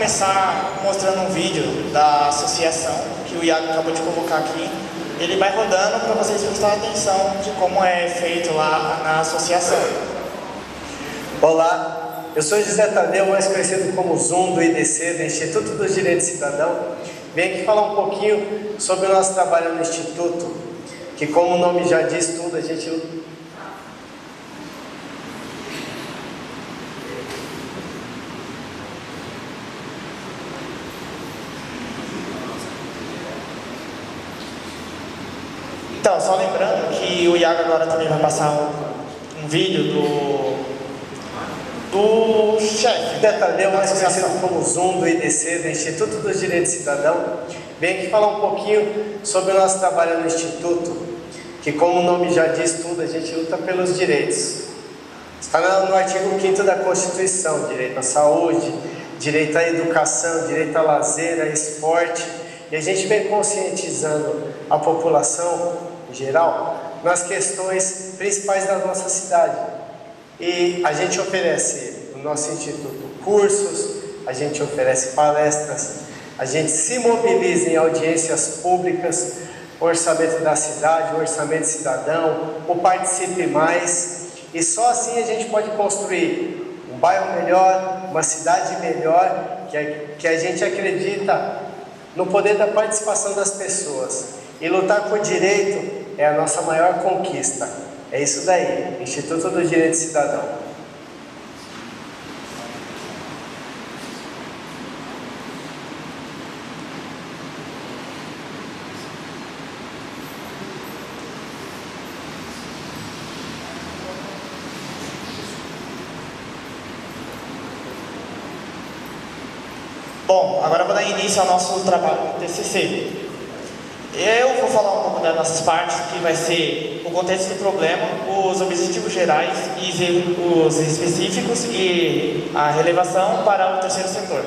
começar mostrando um vídeo da associação que o Iago acabou de convocar aqui. Ele vai rodando para vocês prestarem atenção de como é feito lá na associação. Olá, eu sou José Tadeu, mais conhecido como Zoom do IDC, do Instituto dos Direitos do Cidadão. Venho aqui falar um pouquinho sobre o nosso trabalho no Instituto, que como o nome já diz tudo, a gente... Então, só lembrando que o Iago agora também vai passar um vídeo do chefe. José Tadeu, mais conhecido como Zoom do IDC, do Instituto dos Direitos do Cidadão. Venho aqui falar um pouquinho sobre o nosso trabalho no Instituto, que como o nome já diz tudo, a gente luta pelos direitos. Está no artigo 5º da Constituição: direito à saúde, direito à educação, direito a lazer, a esporte. E a gente vem conscientizando a população em geral nas questões principais da nossa cidade. E a gente oferece no nosso instituto cursos, a gente oferece palestras, a gente se mobiliza em audiências públicas, o orçamento da cidade, o orçamento cidadão, o Participe Mais. E só assim a gente pode construir um bairro melhor, uma cidade melhor, que a gente acredita no poder da participação das pessoas. E lutar por direito é a nossa maior conquista. É isso daí, Instituto do Direito Cidadão. Bom, agora eu vou dar início ao nosso trabalho no TCC. Eu vou falar um pouco das nossas partes, que vai ser o contexto do problema, os objetivos gerais e os específicos e a relevação para o terceiro setor.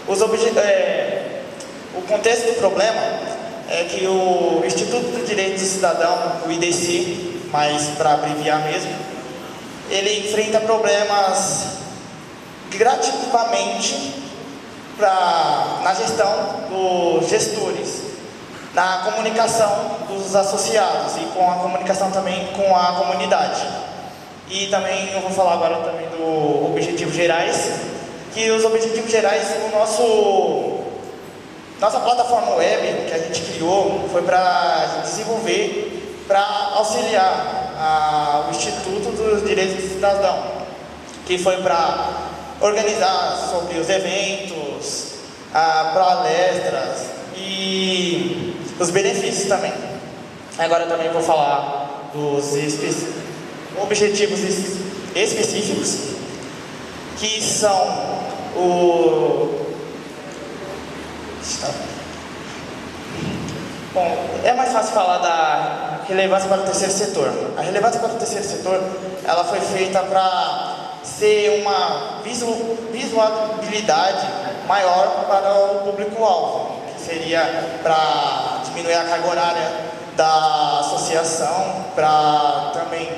O contexto do problema é que o Instituto do Direito do Cidadão, o IDC, mas para abreviar mesmo, ele enfrenta problemas gradativamente na gestão dos gestores, na comunicação dos associados e com a comunicação também com a comunidade. E também eu vou falar agora também dos objetivos gerais, que os objetivos gerais, nossa plataforma web que a gente criou foi para desenvolver, para auxiliar o Instituto dos Direitos do Cidadão, que foi para organizar sobre os eventos, palestras e os benefícios também. Agora eu também vou falar dos objetivos específicos, que são Bom, é mais fácil falar da relevância para o terceiro setor. A relevância para o terceiro setor, ela foi feita para ser uma visualidade maior para o público-alvo, que seria para diminuir a carga horária da associação, para também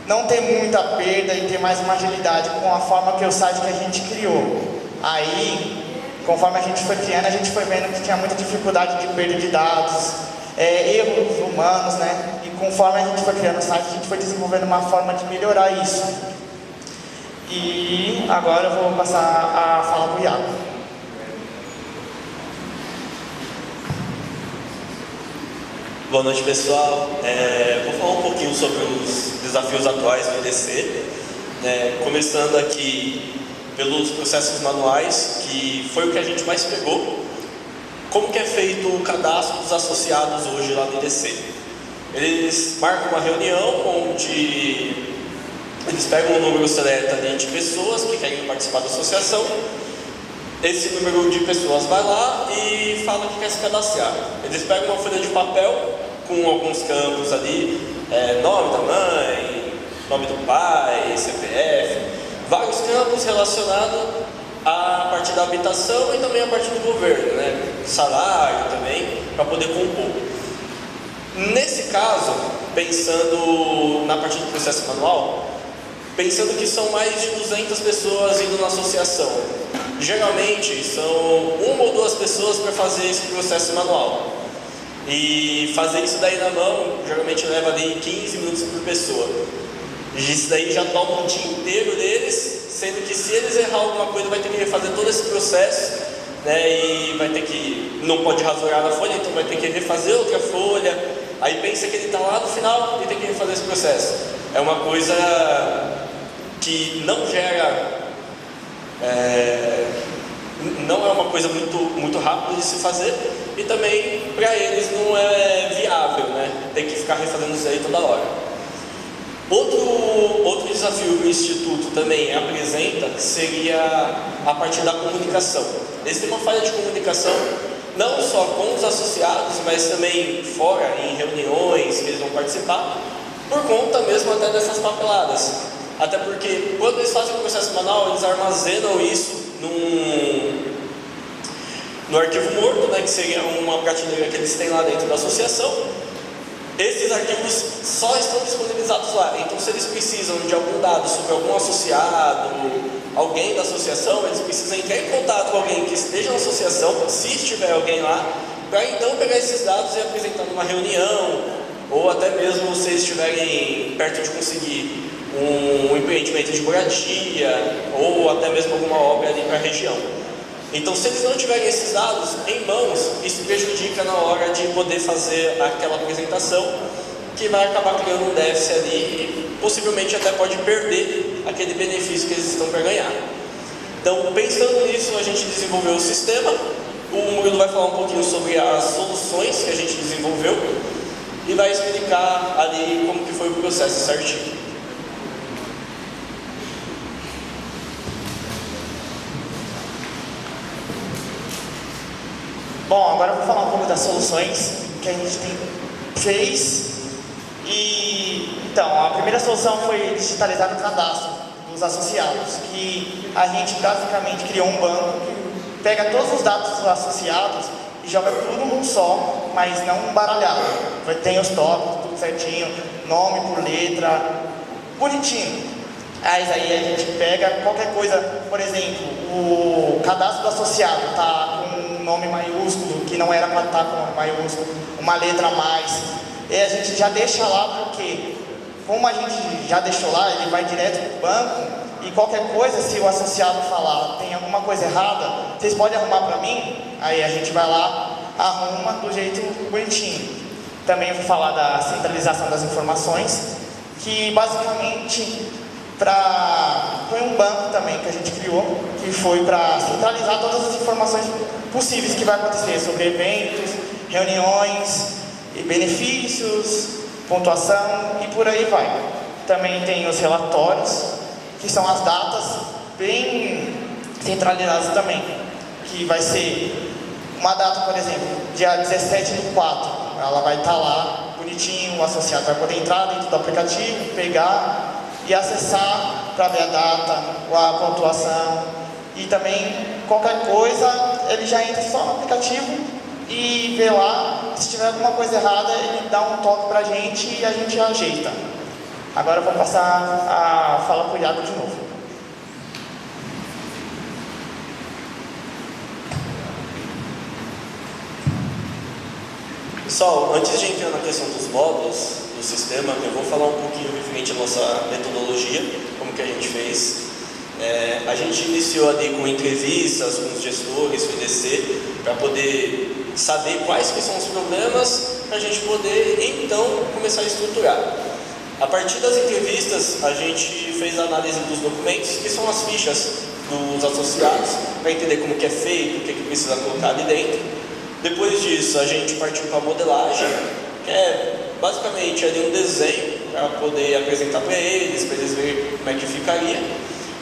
não ter muita perda e ter mais uma agilidade com a forma que o site que a gente criou. Aí, conforme a gente foi criando, a gente foi vendo que tinha muita dificuldade de perda de dados, erros humanos, né? E conforme a gente foi criando o site, a gente foi desenvolvendo uma forma de melhorar isso. E agora eu vou passar a falar para o Iago. Boa noite, pessoal. Vou falar um pouquinho sobre os desafios atuais do IDC, começando aqui pelos processos manuais, que foi o que a gente mais pegou. Como que é feito o cadastro dos associados hoje lá no IDC? Eles marcam uma reunião onde eles pegam um número seleto ali de pessoas que querem participar da associação. Esse número de pessoas vai lá e fala que quer se cadastrar. Eles pegam uma folha de papel com alguns campos ali, nome da mãe, nome do pai, CPF, vários campos relacionados a partir da habitação e também a partir do governo, salário também, para poder compor. Nesse caso, pensando na parte do processo manual, pensando que são mais de 200 pessoas indo na associação, Geralmente são uma ou duas pessoas para fazer esse processo manual. E fazer isso daí na mão geralmente leva ali 15 minutos por pessoa. Isso daí já toma um dia inteiro deles, sendo que se eles errar alguma coisa vai ter que refazer todo esse processo, né? E vai ter que, não pode rasurar na folha, então vai ter que refazer outra folha. Aí pensa que ele está lá no final e tem que refazer esse processo. É uma coisa que não gera, não é uma coisa muito rápida de se fazer, e também para eles não é viável, né? Tem que ficar refazendo isso aí toda hora. Outro desafio que o Instituto também apresenta seria a partir da comunicação. Eles têm uma falha de comunicação não só com os associados, mas também fora, em reuniões que eles vão participar, por conta mesmo até dessas papeladas. Até porque quando eles fazem o processo manual, eles armazenam isso no arquivo morto, né, que seria uma prateleira que eles têm lá dentro da associação. Esses arquivos só estão disponibilizados lá, então se eles precisam de algum dado sobre algum associado, alguém da associação, eles precisam entrar em contato com alguém que esteja na associação, se estiver alguém lá, para então pegar esses dados e apresentar numa reunião, ou até mesmo se eles estiverem perto de conseguir um empreendimento de moradia, ou até mesmo alguma obra ali para a região. Então, se eles não tiverem esses dados em mãos, isso prejudica na hora de poder fazer aquela apresentação, que vai acabar criando um déficit ali e possivelmente até pode perder aquele benefício que eles estão para ganhar. Então, pensando nisso, a gente desenvolveu o sistema. O Murilo vai falar um pouquinho sobre as soluções que a gente desenvolveu e vai explicar ali como que foi o processo certinho. Bom, agora eu vou falar um pouco das soluções que a gente fez. Então, a primeira solução foi digitalizar o cadastro dos associados, que a gente basicamente criou um banco que pega todos os dados dos associados e joga tudo num só, mas não embaralhado. Tem os tópicos, tudo certinho, nome por letra, bonitinho. Aí a gente pega qualquer coisa, por exemplo, o cadastro do associado está com um nome maiúsculo, que não era para estar com maiúsculo, uma letra a mais, e a gente já deixa lá, porque como a gente já deixou lá, ele vai direto para o banco, e qualquer coisa, se o associado falar tem alguma coisa errada, vocês podem arrumar para mim? Aí a gente vai lá, arruma do jeito bonitinho. Também vou falar da centralização das informações, que basicamente foi um banco também que a gente criou, que foi para centralizar todas as informações possíveis que vai acontecer sobre eventos, reuniões, e benefícios, pontuação e por aí vai. Também tem os relatórios, que são as datas bem centralizadas também, que vai ser uma data, por exemplo, dia 17/4, ela vai estar lá bonitinho, o associado vai poder entrar dentro do aplicativo, pegar e acessar para ver a data, a pontuação, e também qualquer coisa ele já entra só no aplicativo e vê lá. Se tiver alguma coisa errada ele dá um toque para a gente e a gente ajeita. Agora eu vou passar a fala para o Iago de novo. Pessoal, antes de entrar na questão dos módulos do sistema, eu vou falar um pouquinho referente à nossa metodologia, como que a gente fez. A gente iniciou ali com entrevistas com os gestores, com o IDC, para poder saber quais que são os problemas, para a gente poder então começar a estruturar. A partir das entrevistas, a gente fez a análise dos documentos, que são as fichas dos associados, para entender como que é feito, o que precisa colocar ali dentro. Depois disso, a gente partiu para a modelagem, que é basicamente ali um desenho para poder apresentar para eles verem como é que ficaria.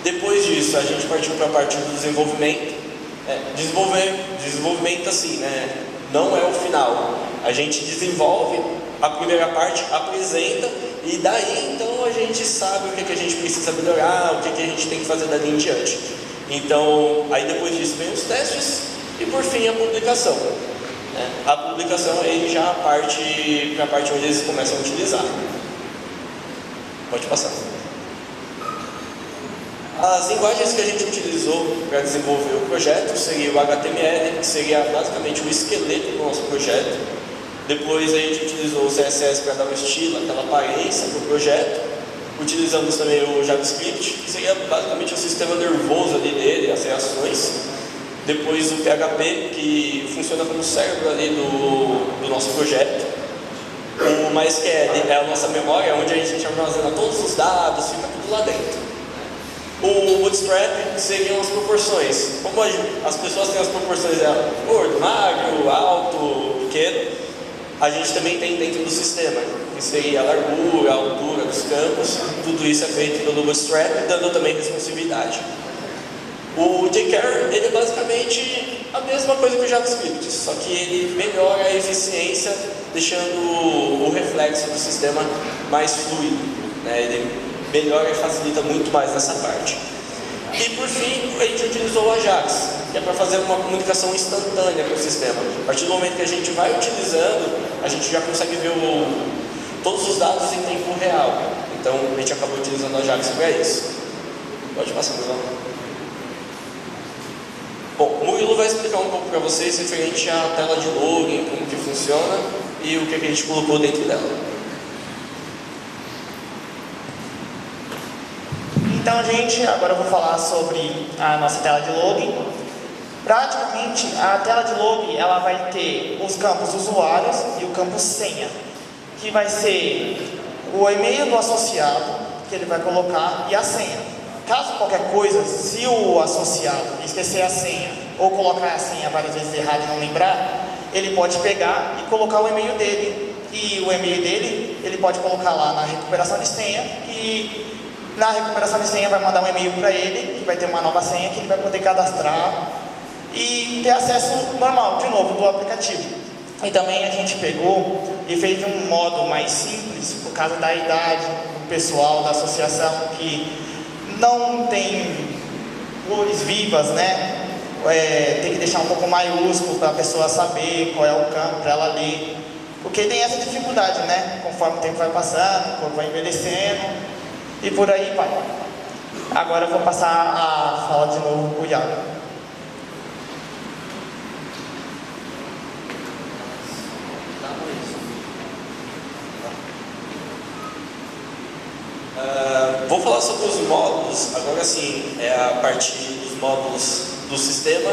Depois disso, a gente partiu para a parte do desenvolvimento. Desenvolvimento assim, né? Não é o final. A gente desenvolve a primeira parte, apresenta, e daí então a gente sabe o que a gente precisa melhorar, o que a gente tem que fazer dali em diante. Então, aí depois disso vem os testes e por fim a publicação. A publicação aí já a parte onde eles começam a utilizar. Pode passar. As linguagens que a gente utilizou para desenvolver o projeto seria o HTML, que seria basicamente o esqueleto do nosso projeto. Depois a gente utilizou o CSS para dar o estilo, aquela aparência para o projeto. Utilizamos também o JavaScript, que seria basicamente o sistema nervoso ali dele, as reações. Depois o PHP, que funciona como cérebro ali do nosso projeto. O MySQL é a nossa memória, onde a gente armazena todos os dados, fica tudo lá dentro. O Bootstrap seriam as proporções. Como as pessoas têm as proporções dela, gordo, magro, alto, pequeno, a gente também tem dentro do sistema, que seria a largura, a altura dos campos. Tudo isso é feito pelo Bootstrap, dando também responsividade. O jQuery, ele é basicamente a mesma coisa que o JavaScript, só que ele melhora a eficiência, deixando o reflexo do sistema mais fluido, né? Ele melhora e facilita muito mais nessa parte. E por fim, a gente utilizou o Ajax, que é para fazer uma comunicação instantânea com o sistema. A partir do momento que a gente vai utilizando, a gente já consegue ver todos os dados em tempo real. Então a gente acabou utilizando o Ajax para isso. Pode passar, Murilo. Bom, o Murilo vai explicar um pouco para vocês referente à tela de login, como que funciona e o que a gente colocou dentro dela. Então, gente, agora eu vou falar sobre a nossa tela de login. Praticamente, a tela de login, ela vai ter os campos usuários e o campo senha, que vai ser o e-mail do associado, que ele vai colocar, e a senha. Caso qualquer coisa, se o associado esquecer a senha, ou colocar a senha várias vezes errada e não lembrar, ele pode pegar e colocar o e-mail dele. E o e-mail dele, ele pode colocar lá na recuperação de senha, e na recuperação de senha vai mandar um e-mail para ele, que vai ter uma nova senha que ele vai poder cadastrar e ter acesso normal, de novo, do aplicativo. E também a gente pegou e fez de um modo mais simples, por causa da idade do pessoal da associação, que não tem cores vivas, né? Tem que deixar um pouco maiúsculo para a pessoa saber qual é o campo, para ela ler. Porque tem essa dificuldade, né? Conforme o tempo vai passando, o corpo vai envelhecendo. E por aí vai. Agora eu vou passar a fala de novo para o Iago. Vou falar sobre os módulos. Agora sim, é a parte dos módulos do sistema,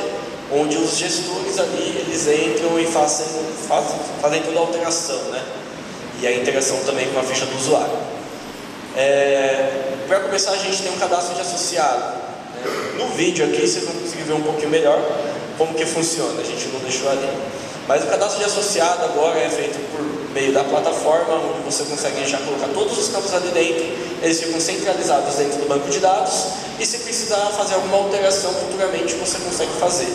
onde os gestores ali, eles entram e fazem toda a alteração, né? E a interação também com a ficha do usuário. Para começar, a gente tem um cadastro de associado, né? No vídeo aqui vocês vão conseguir ver um pouquinho melhor como que funciona, a gente não deixou ali. Mas o cadastro de associado agora é feito por meio da plataforma, onde você consegue já colocar todos os campos ali dentro, eles ficam centralizados dentro do banco de dados, e se precisar fazer alguma alteração futuramente, você consegue fazer.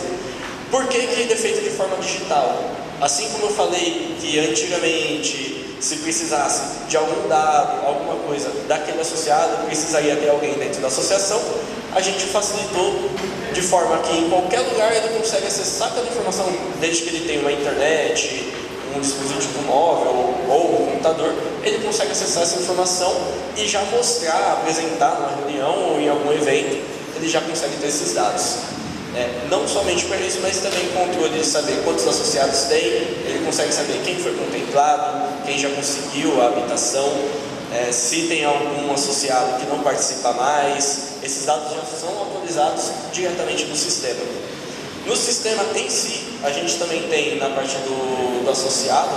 Por que ele é feito de forma digital? Assim como eu falei que antigamente, se precisasse de algum dado, alguma coisa daquele associado, precisaria ter alguém dentro da associação, a gente facilitou de forma que em qualquer lugar ele consegue acessar aquela informação, desde que ele tenha uma internet, um dispositivo móvel ou um computador, ele consegue acessar essa informação e já mostrar, apresentar numa reunião ou em algum evento, ele já consegue ter esses dados. Não somente para isso, mas também controle de saber quantos associados tem, ele consegue saber quem foi contemplado, quem já conseguiu a habitação, se tem algum associado que não participa mais. Esses dados já são atualizados diretamente do sistema. No sistema em si, a gente também tem na parte do associado,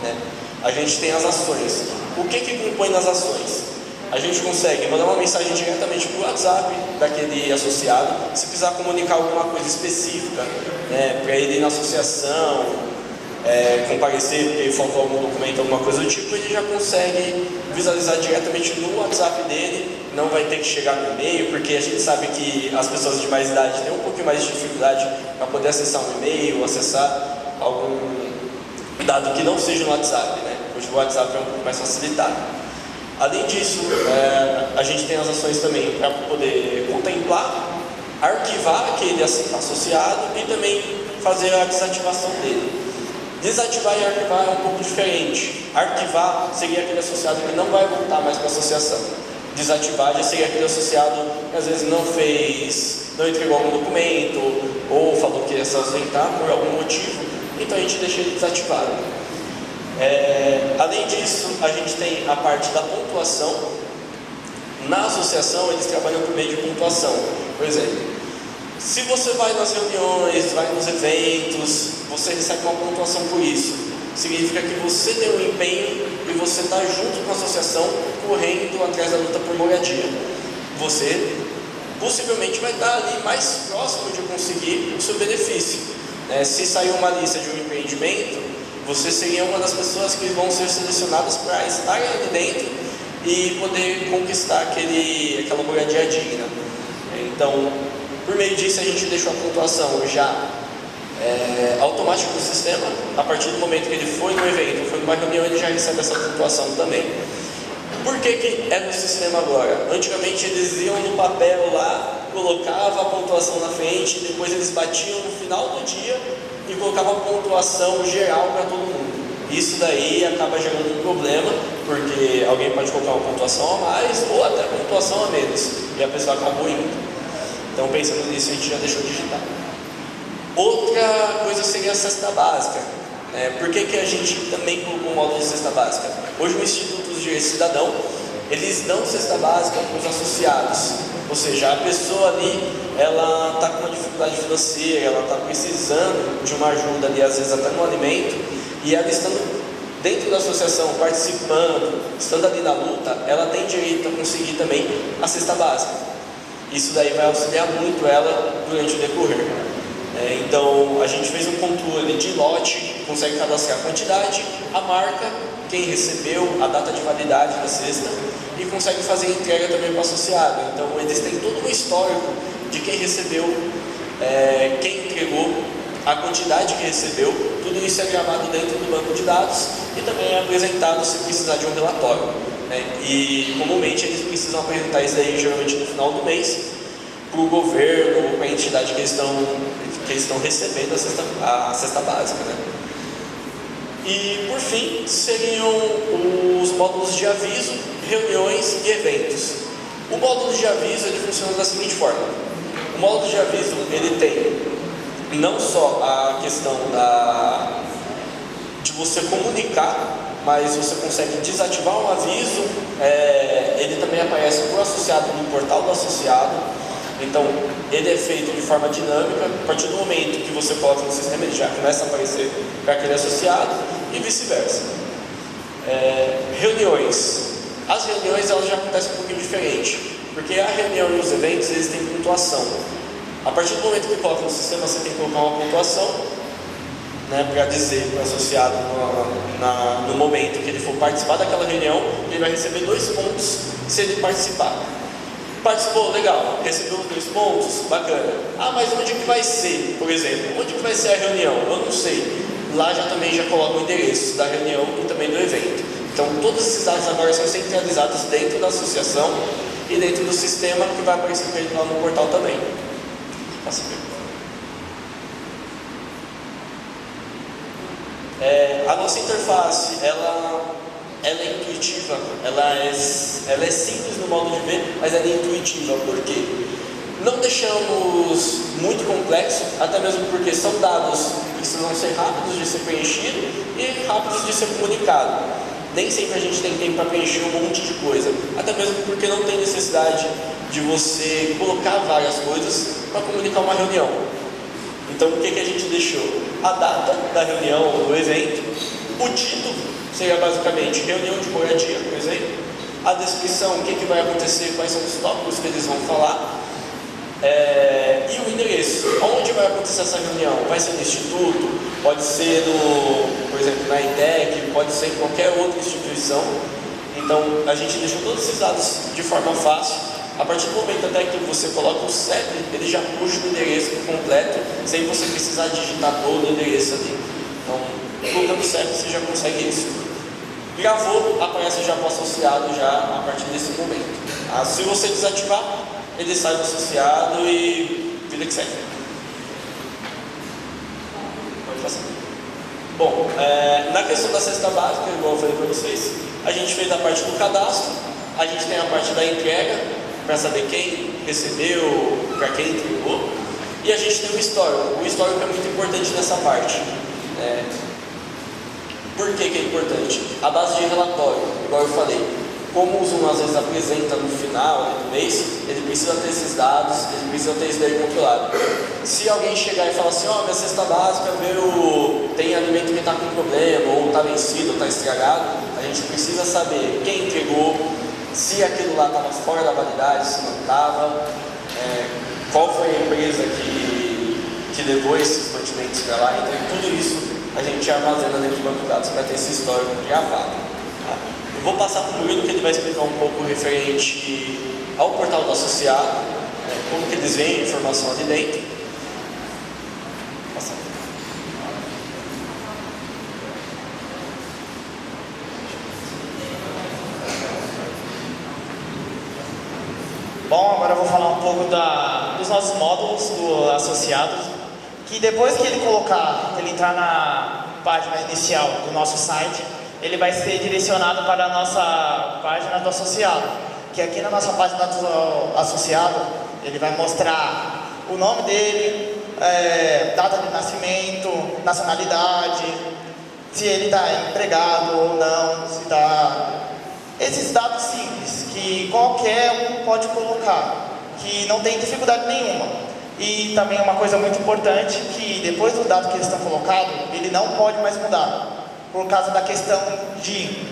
né, a gente tem as ações. O que compõe nas ações? A gente consegue mandar uma mensagem diretamente para o WhatsApp daquele associado, se precisar comunicar alguma coisa específica, né, para ele ir na associação, comparecer porque faltou algum documento, alguma coisa do tipo, ele já consegue visualizar diretamente no WhatsApp dele, não vai ter que chegar no e-mail, porque a gente sabe que as pessoas de mais idade têm um pouquinho mais de dificuldade para poder acessar um e-mail, acessar algum dado que não seja no WhatsApp, né? Hoje o WhatsApp é um pouco mais facilitado. Além disso, a gente tem as ações também para poder contemplar, arquivar aquele associado e também fazer a desativação dele. Desativar e arquivar é um pouco diferente. Arquivar seria aquele associado que não vai voltar mais para a associação. Desativar já seria aquele associado e às vezes não entregou algum documento, ou falou que ia se ausentar por algum motivo, então a gente deixa ele desativado. Além disso, a gente tem a parte da pontuação. Na associação, eles trabalham por meio de pontuação. Por exemplo, se você vai nas reuniões, vai nos eventos, você recebe uma pontuação por isso. Significa que você tem um empenho e você está junto com a associação, correndo atrás da luta por moradia. Você possivelmente vai estar ali mais próximo de conseguir o seu benefício. Se sair uma lista de um empreendimento, você seria uma das pessoas que vão ser selecionadas para estar ali dentro e poder conquistar aquela moradia digna. Então, por meio disso, a gente deixou a pontuação já automática no sistema. A partir do momento que ele foi no evento, foi numa reunião, ele já recebe essa pontuação também. Por que é no sistema agora? Antigamente eles iam no papel lá, colocavam a pontuação na frente, depois eles batiam no final do dia e colocavam a pontuação geral para todo mundo. Isso daí acaba gerando um problema, porque alguém pode colocar uma pontuação a mais ou até pontuação a menos, e a pessoa acabou indo. Então, pensando nisso, a gente já deixou digitar. Outra coisa seria a cesta básica. Por que a gente também colocou um módulo de cesta básica? Hoje, o Instituto dos Direitos do Cidadão, eles dão cesta básica para os associados. Ou seja, a pessoa ali, ela está com uma dificuldade financeira, ela está precisando de uma ajuda ali, às vezes até no alimento, e ela estando dentro da associação, participando, estando ali na luta, ela tem direito a conseguir também a cesta básica. Isso daí vai auxiliar muito ela durante o decorrer. Então, a gente fez um controle de lote, consegue cadastrar a quantidade, a marca, quem recebeu, a data de validade da cesta, e consegue fazer entrega também para o associado. Então, eles têm todo um histórico de quem recebeu, quem entregou, a quantidade que recebeu, tudo isso é gravado dentro do banco de dados e também é apresentado se precisar de um relatório. E comumente eles precisam apresentar isso aí geralmente no final do mês para o governo ou para a entidade que eles estão recebendo a cesta básica. E por fim seriam os módulos de aviso, reuniões e eventos. O módulo de aviso ele funciona da seguinte forma: o módulo de aviso ele tem não só a questão de você comunicar, mas você consegue desativar um aviso, ele também aparece para o associado no portal do associado. Então, ele é feito de forma dinâmica. A partir do momento que você coloca no sistema, ele já começa a aparecer para aquele associado e vice-versa. Reuniões. As reuniões elas já acontecem um pouquinho diferente, porque a reunião e os eventos eles têm pontuação. A partir do momento que coloca no sistema, você tem que colocar uma pontuação, para dizer para o associado no momento que ele for participar daquela reunião, ele vai receber 2 pontos se ele participar. Participou, legal, recebeu os 2 pontos, bacana. Mas onde que vai ser, por exemplo? Onde que vai ser a reunião? Eu não sei. Lá também já coloca o endereço da reunião e também do evento. Então todos esses dados agora são centralizados dentro da associação e dentro do sistema que vai aparecer para ele lá no portal também. A nossa interface, ela é intuitiva, ela é simples no modo de ver, mas ela é intuitiva. Por quê? Não deixamos muito complexo, até mesmo porque são dados que precisam ser rápidos de ser preenchido e rápidos de ser comunicado. Nem sempre a gente tem tempo para preencher um monte de coisa, até mesmo porque não tem necessidade de você colocar várias coisas para comunicar uma reunião. Então, o que a gente deixou? A data da reunião ou do evento, o título seria basicamente reunião de moradia, por exemplo, a descrição, o que vai acontecer, quais são os tópicos que eles vão falar, e o endereço. Onde vai acontecer essa reunião? Vai ser no instituto, pode ser por exemplo, na ITEC, pode ser em qualquer outra instituição. Então, a gente deixou todos esses dados de forma fácil. A partir do momento até que você coloca o CEP, ele já puxa o endereço completo, sem você precisar digitar todo o endereço ali. Então, colocando o CEP, você já consegue isso. Gravou, aparece já para o associado já a partir desse momento. Se você desativar, ele sai do associado e vida que segue. Pode passar. Bom, na questão da cesta básica, igual eu falei para vocês, a gente fez a parte do cadastro, a gente tem a parte da entrega, para saber quem recebeu, para quem entregou. E a gente tem o histórico. O histórico é muito importante nessa parte. Por que é importante? A base de relatório, igual eu falei. Como o Zoom às vezes apresenta no final do mês, ele precisa ter esses dados, ele precisa ter isso daí compilado. Se alguém chegar e falar assim, minha cesta básica tem alimento que está com problema, ou está vencido, ou está estragado, a gente precisa saber quem entregou, se aquilo lá estava fora da validade, se não estava, qual foi a empresa que levou esses mantimentos para lá. Então tudo isso a gente armazena dentro do banco de dados para ter esse histórico gravado. Vou passar para o Murilo, que ele vai explicar um pouco referente ao portal do associado, como que eles veem a informação ali dentro. Passa. Bom, agora eu vou falar um pouco dos nossos módulos do associado, que depois que ele entrar na página inicial do nosso site, ele vai ser direcionado para a nossa página do associado, que aqui na nossa página do associado, ele vai mostrar o nome dele, data de nascimento, nacionalidade, se ele está empregado ou não, se está... Esses dados simples, que qualquer um pode colocar, que não tem dificuldade nenhuma. E também uma coisa muito importante, que depois do dado que eles estão colocados, ele não pode mais mudar. Por causa da questão de,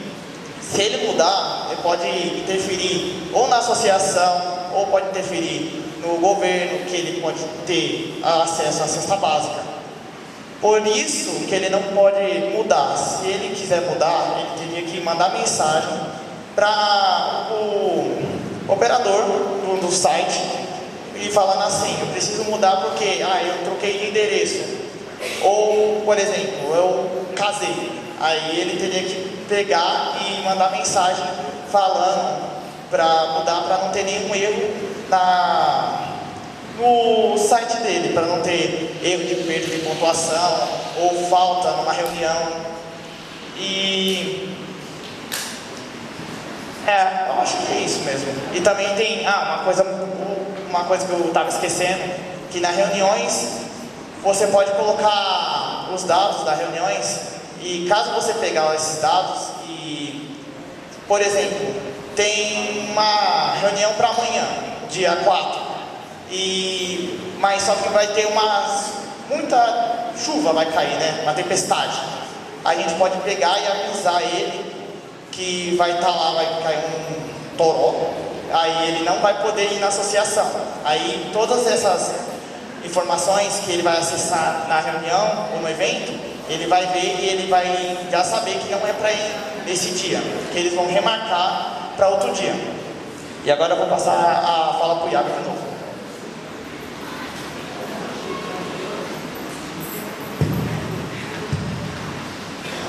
se ele mudar, ele pode interferir ou na associação, ou pode interferir no governo, que ele pode ter acesso à cesta básica. Por isso que ele não pode mudar. Se ele quiser mudar, ele teria que mandar mensagem para o operador do site e falando assim, eu preciso mudar porque eu troquei de endereço. Ou, por exemplo, eu casei. Aí ele teria que pegar e mandar mensagem falando para mudar, para não ter nenhum erro no site dele, para não ter erro de perda de pontuação ou falta numa reunião. E eu acho que é isso mesmo. E também tem uma coisa que eu estava esquecendo, que nas reuniões você pode colocar os dados das reuniões. E caso você pegar esses dados e, por exemplo, tem uma reunião para amanhã, dia 4, mas só que vai ter muita chuva vai cair, né? Uma tempestade. A gente pode pegar e avisar ele que vai estar lá, vai cair um toró, aí ele não vai poder ir na associação. Aí todas essas informações que ele vai acessar na reunião ou no evento, ele vai ver e ele vai já saber que não é para ir nesse dia, que eles vão remarcar para outro dia. E agora eu vou passar a fala para o Iago de novo.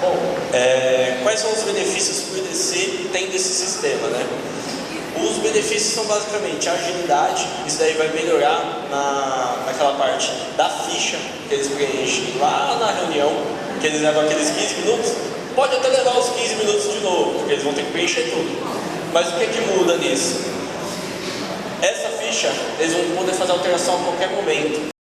Bom, quais são os benefícios que o IDC tem desse sistema, né? Os benefícios são basicamente a agilidade, isso daí vai melhorar naquela parte da ficha que eles preenchem lá na reunião, que eles levam aqueles 15 minutos, pode até levar os 15 minutos de novo, porque eles vão ter que preencher tudo. Mas o que é que muda nisso? Essa ficha, eles vão poder fazer alteração a qualquer momento.